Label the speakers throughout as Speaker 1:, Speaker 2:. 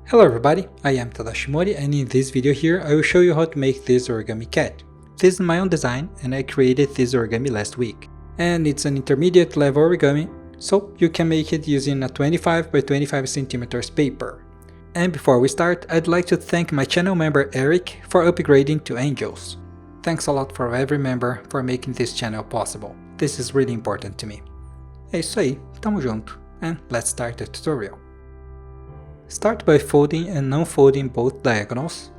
Speaker 1: Hello everybody, I am Tadashi Mori, and in this video here I will show you how to make this origami cat. This is my own design and I created this origami last week. And it's an intermediate level origami, so you can make it using a 25 by 25 centimeters paper. And before we start, I'd like to thank my channel member Eric for upgrading to Angels. Thanks a lot for every member for making this channel possible. This is really important to me. É isso aí, tamo junto, and let's start the tutorial. Start by folding and unfolding both diagonals.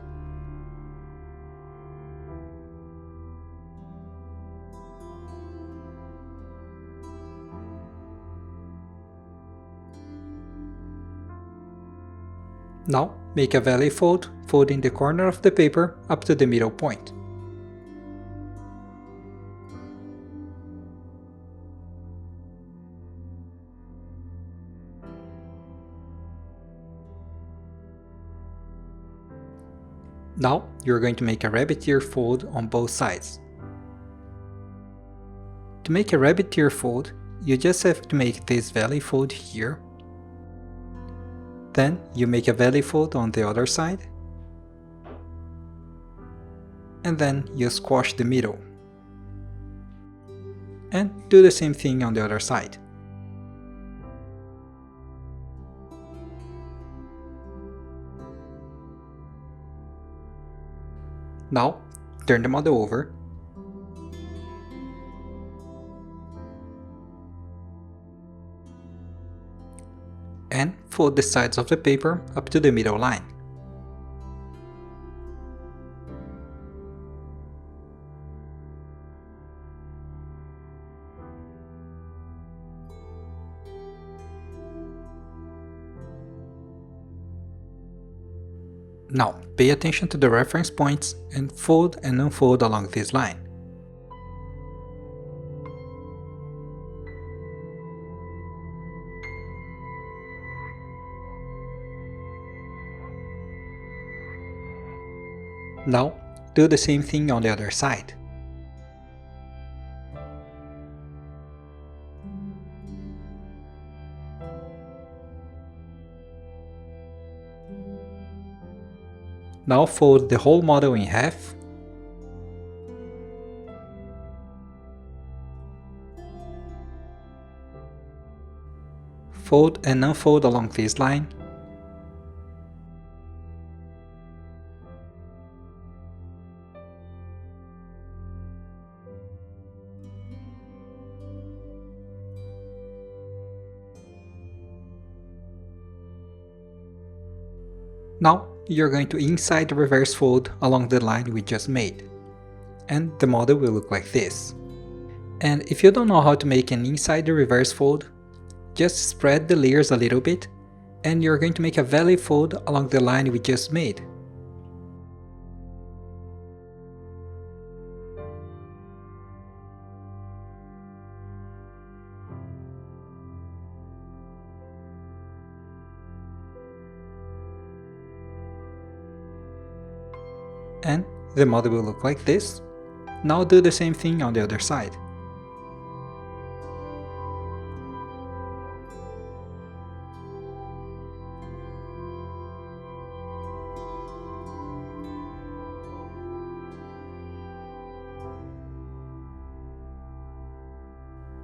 Speaker 1: Now, make a valley fold, folding the corner of the paper up to the middle point. Now, you're going to make a rabbit ear fold on both sides. To make a rabbit ear fold, you just have to make this valley fold here. Then you make a valley fold on the other side. And then you squash the middle. And do the same thing on the other side. Now, turn the model over. And fold the sides of the paper up to the middle line. Now, pay attention to the reference points and fold and unfold along this line. Now, do the same thing on the other side. Now fold the whole model in half. Fold and unfold along this line. Now, you're going to inside reverse fold along the line we just made. And the model will look like this. And if you don't know how to make an inside reverse fold, just spread the layers a little bit, and you're going to make a valley fold along the line we just made. And the model will look like this. Now do the same thing on the other side.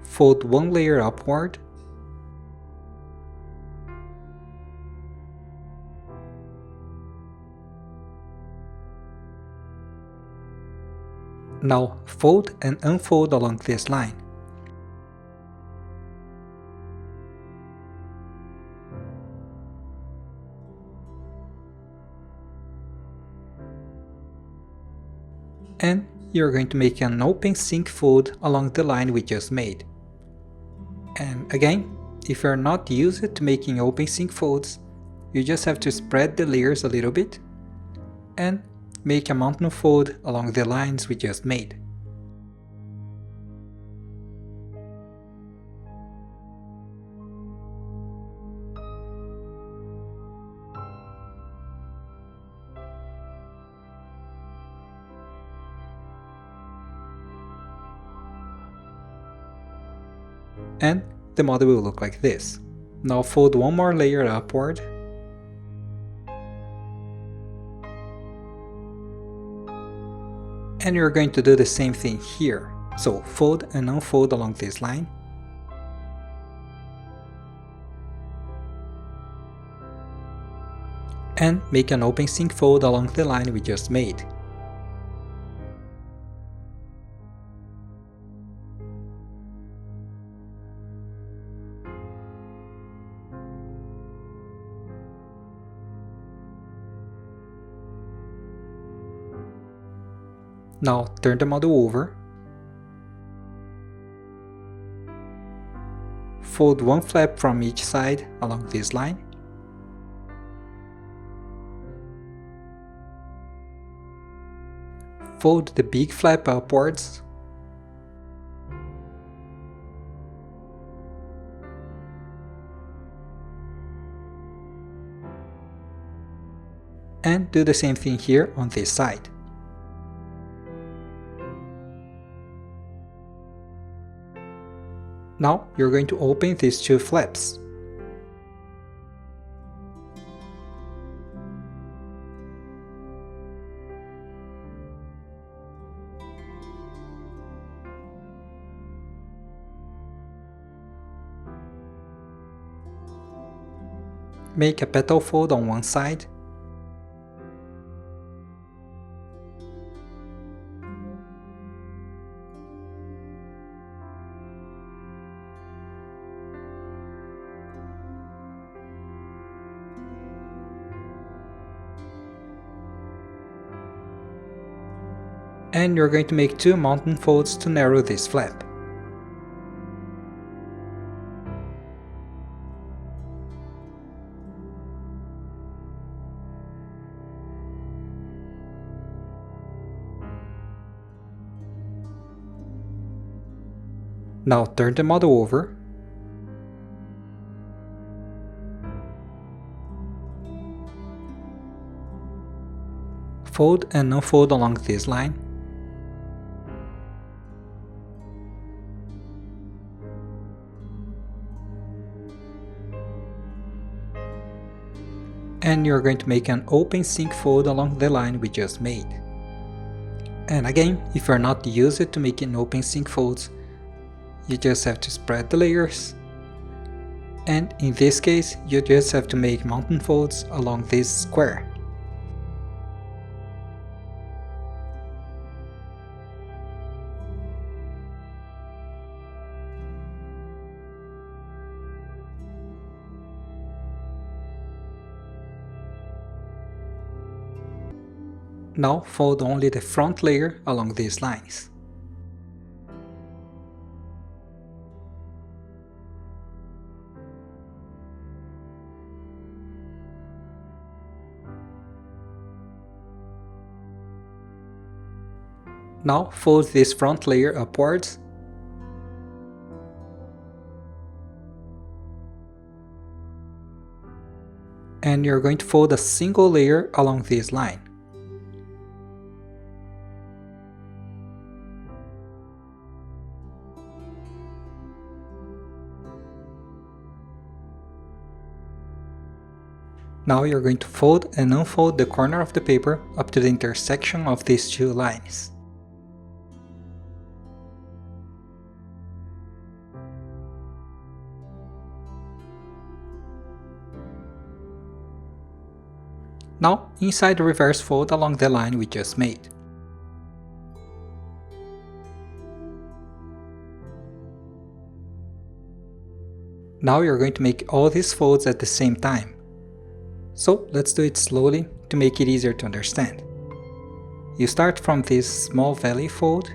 Speaker 1: Fold one layer upward. Now fold and unfold along this line. And you're going to make an open sink fold along the line we just made. And again, if you're not used to making open sink folds, you just have to spread the layers a little bit and make a mountain fold along the lines we just made. And the model will look like this. Now fold one more layer upward. And you're going to do the same thing here. So fold and unfold along this line. And make an open sync fold along the line we just made. Now turn the model over. Fold one flap from each side along this line. Fold the big flap upwards. And do the same thing here on this side. Now you're going to open these two flaps. Make a petal fold on one side. And you're going to make two mountain folds to narrow this flap. Now turn the model over. Fold and unfold along this line. And you're going to make an open sync fold along the line we just made. And again, if you're not used to making open sync folds, you just have to spread the layers. And in this case, you just have to make mountain folds along this square. Now fold only the front layer along these lines. Now fold this front layer upwards. And you're going to fold a single layer along this line. Now you're going to fold and unfold the corner of the paper up to the intersection of these two lines. Now inside the reverse fold along the line we just made. Now you're going to make all these folds at the same time. So let's do it slowly to make it easier to understand. You start from this small valley fold,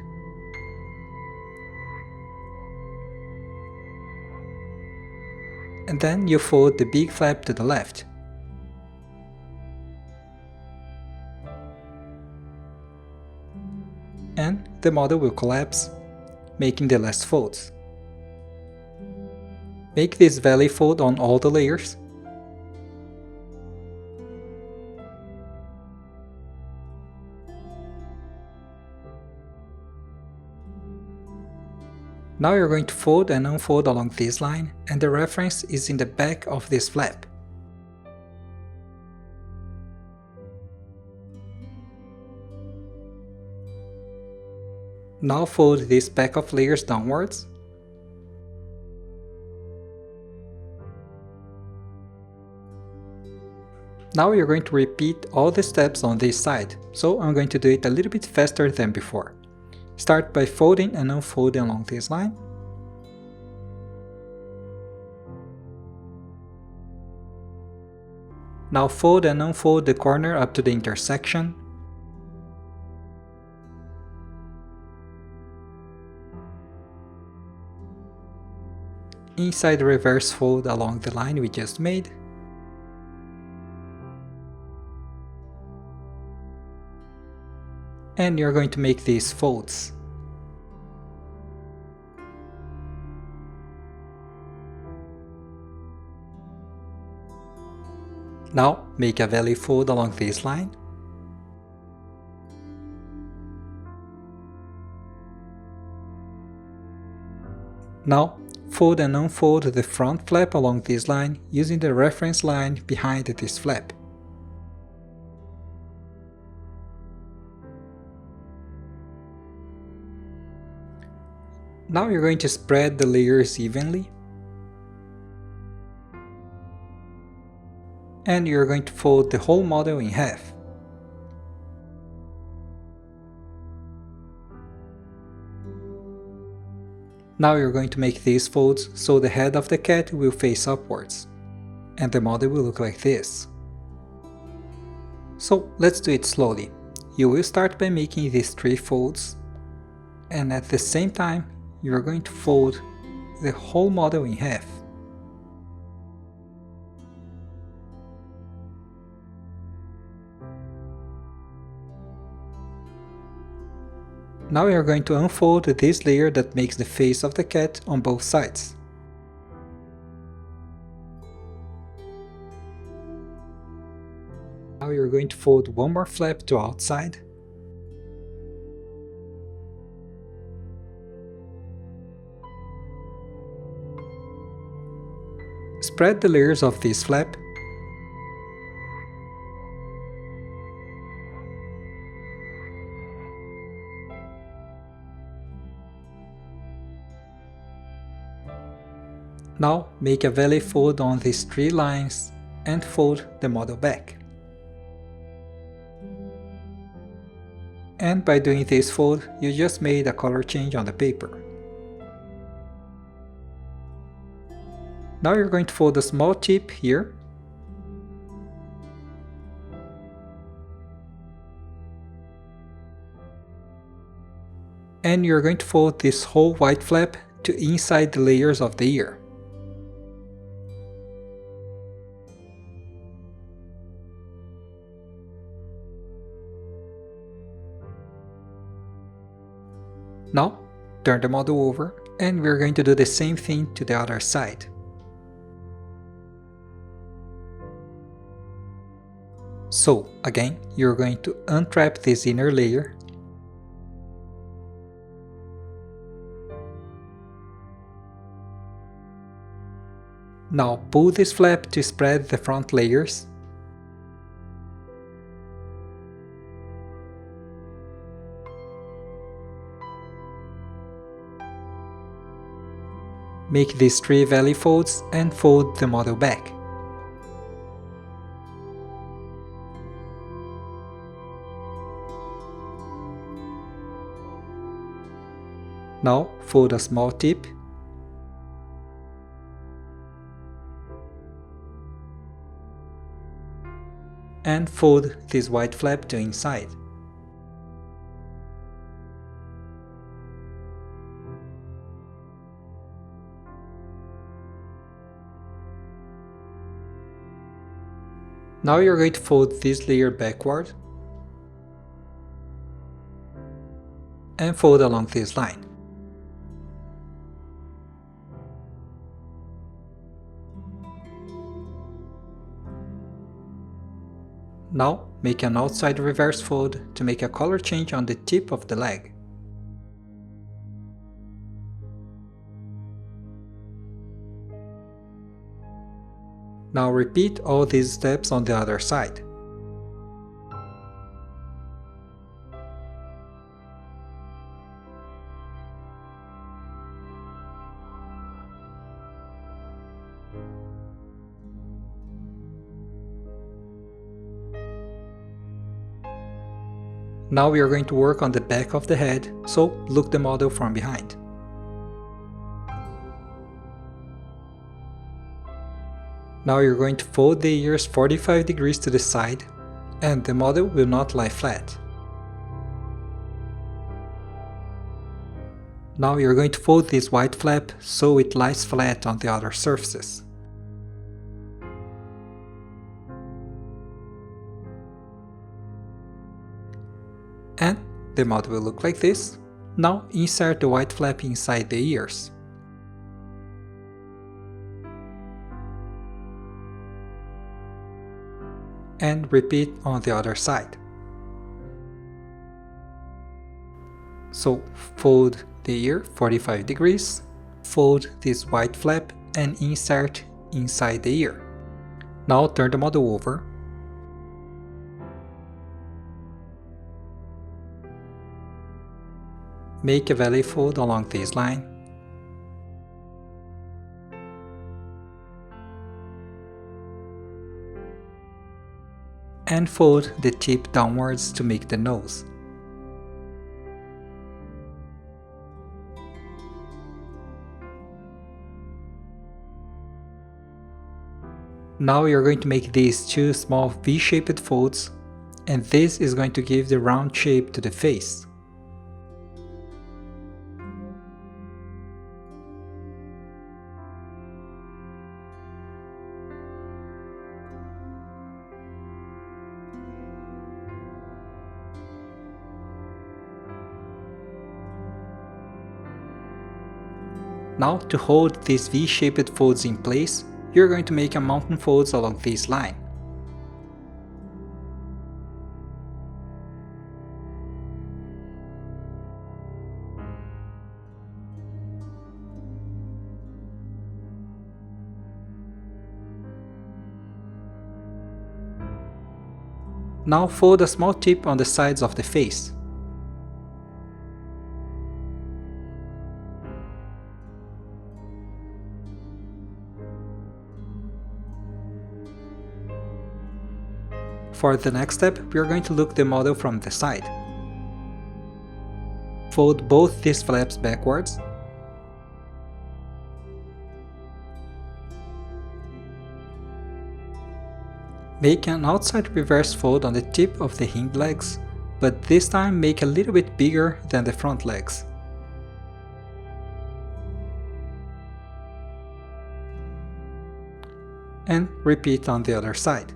Speaker 1: and then you fold the big flap to the left. And the model will collapse, making the last folds. Make this valley fold on all the layers. Now you're going to fold and unfold along this line, and the reference is in the back of this flap. Now fold this pack of layers downwards. Now you're going to repeat all the steps on this side, so I'm going to do it a little bit faster than before. Start by folding and unfolding along this line. Now fold and unfold the corner up to the intersection. Inside reverse fold along the line we just made. And you're going to make these folds. Now make a valley fold along this line. Now fold and unfold the front flap along this line using the reference line behind this flap. Now you're going to spread the layers evenly. And you're going to fold the whole model in half. Now you're going to make these folds so the head of the cat will face upwards, and the model will look like this. So let's do it slowly. You will start by making these 3 folds, and at the same time you're going to fold the whole model in half. Now we are going to unfold this layer that makes the face of the cat on both sides. Now you're going to fold one more flap to outside. Spread the layers of this flap. Now make a valley fold on these 3 lines and fold the model back. And by doing this fold, you just made a color change on the paper. Now you're going to fold a small tip here. And you're going to fold this whole white flap to inside the layers of the ear. Now, turn the model over, and we're going to do the same thing to the other side. So, again, you're going to untrap this inner layer. Now pull this flap to spread the front layers. Make these 3 valley folds and fold the model back. Now fold a small tip. And fold this white flap to inside. Now you're going to fold this layer backward and fold along this line. Now make an outside reverse fold to make a color change on the tip of the leg. Now repeat all these steps on the other side. Now we are going to work on the back of the head, so look the model from behind. Now you're going to fold the ears 45 degrees to the side, and the model will not lie flat. Now you're going to fold this white flap so it lies flat on the other surfaces. And the model will look like this. Now insert the white flap inside the ears. And repeat on the other side. So fold the ear 45 degrees, fold this white flap and insert inside the ear. Now turn the model over. Make a valley fold along this line. And fold the tip downwards to make the nose. Now you're going to make these two small V-shaped folds, and this is going to give the round shape to the face. Now to hold these V-shaped folds in place, you're going to make a mountain folds along this line. Now fold a small tip on the sides of the face. For the next step, we are going to look the model from the side. Fold both these flaps backwards. Make an outside reverse fold on the tip of the hind legs, but this time make a little bit bigger than the front legs. And repeat on the other side.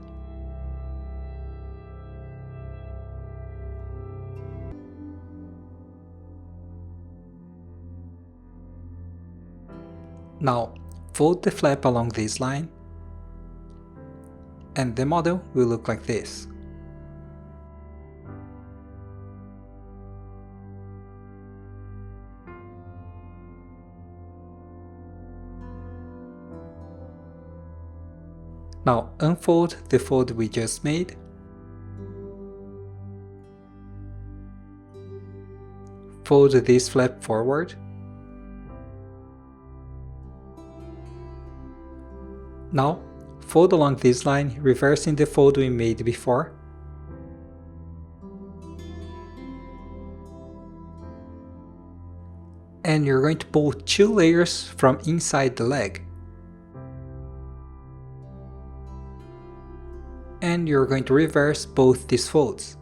Speaker 1: Now, fold the flap along this line, and the model will look like this. Now unfold the fold we just made, fold this flap forward, now fold along this line, reversing the fold we made before. And you're going to pull 2 layers from inside the leg. And you're going to reverse both these folds.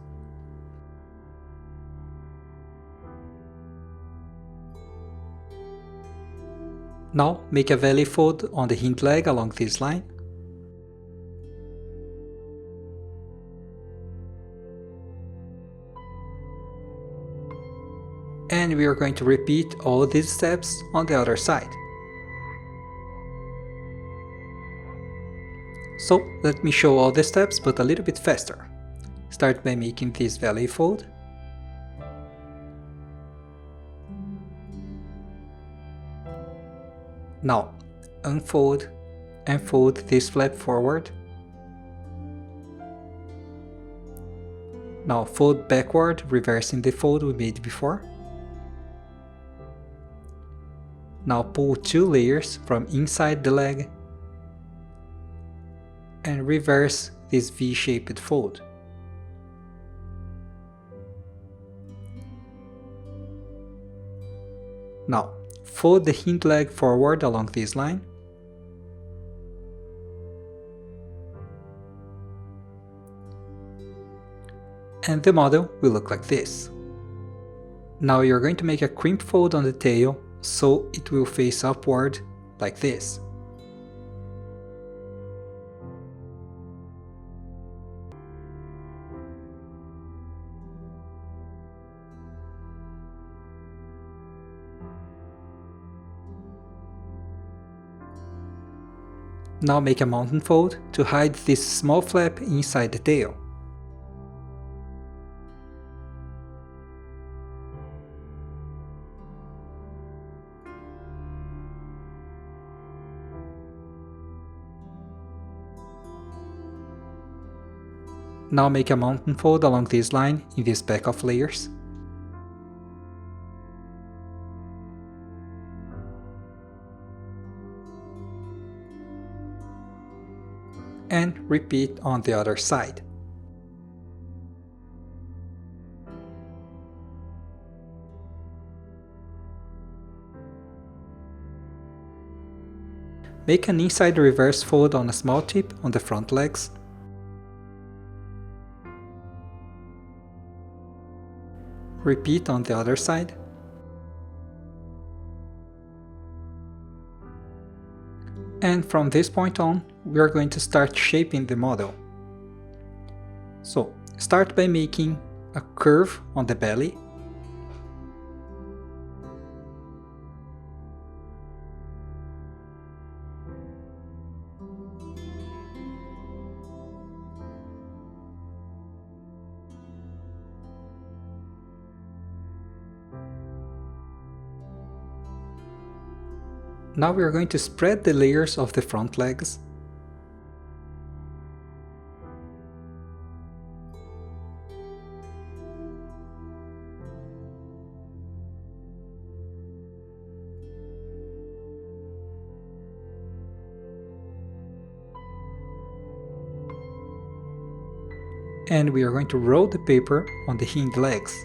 Speaker 1: Now make a valley fold on the hind leg along this line. And we are going to repeat all these steps on the other side. So let me show all the steps but a little bit faster. Start by making this valley fold. Now unfold and fold this flap forward. Now fold backward, reversing the fold we made before. Now pull 2 layers from inside the leg and reverse this V-shaped fold. Now, fold the hind leg forward along this line. And the model will look like this. Now you're going to make a crimp fold on the tail so it will face upward like this. Now make a mountain fold to hide this small flap inside the tail. Now make a mountain fold along this line in this pack of layers. And repeat on the other side. Make an inside reverse fold on a small tip on the front legs. Repeat on the other side. And from this point on, we are going to start shaping the model. So, start by making a curve on the belly. Now we are going to spread the layers of the front legs. And we are going to roll the paper on the hind legs.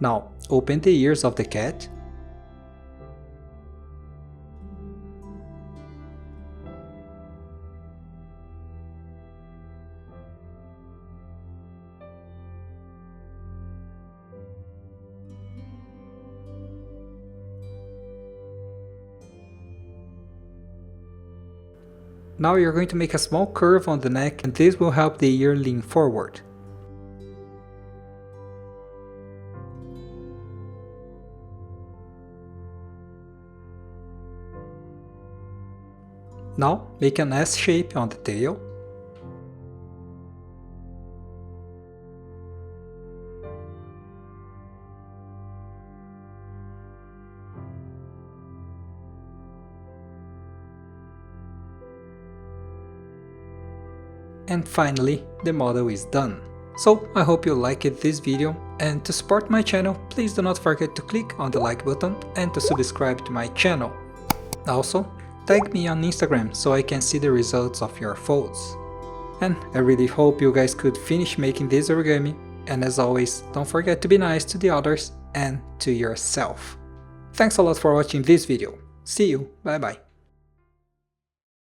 Speaker 1: Now, open the ears of the cat. Now you're going to make a small curve on the neck, and this will help the ear lean forward. Now make an S shape on the tail. And finally, the model is done. So I hope you liked this video, and to support my channel, please do not forget to click on the like button and to subscribe to my channel. Also, tag me on Instagram so I can see the results of your folds. And I really hope you guys could finish making this origami, and as always, don't forget to be nice to the others and to yourself. Thanks a lot for watching this video. See you, bye bye.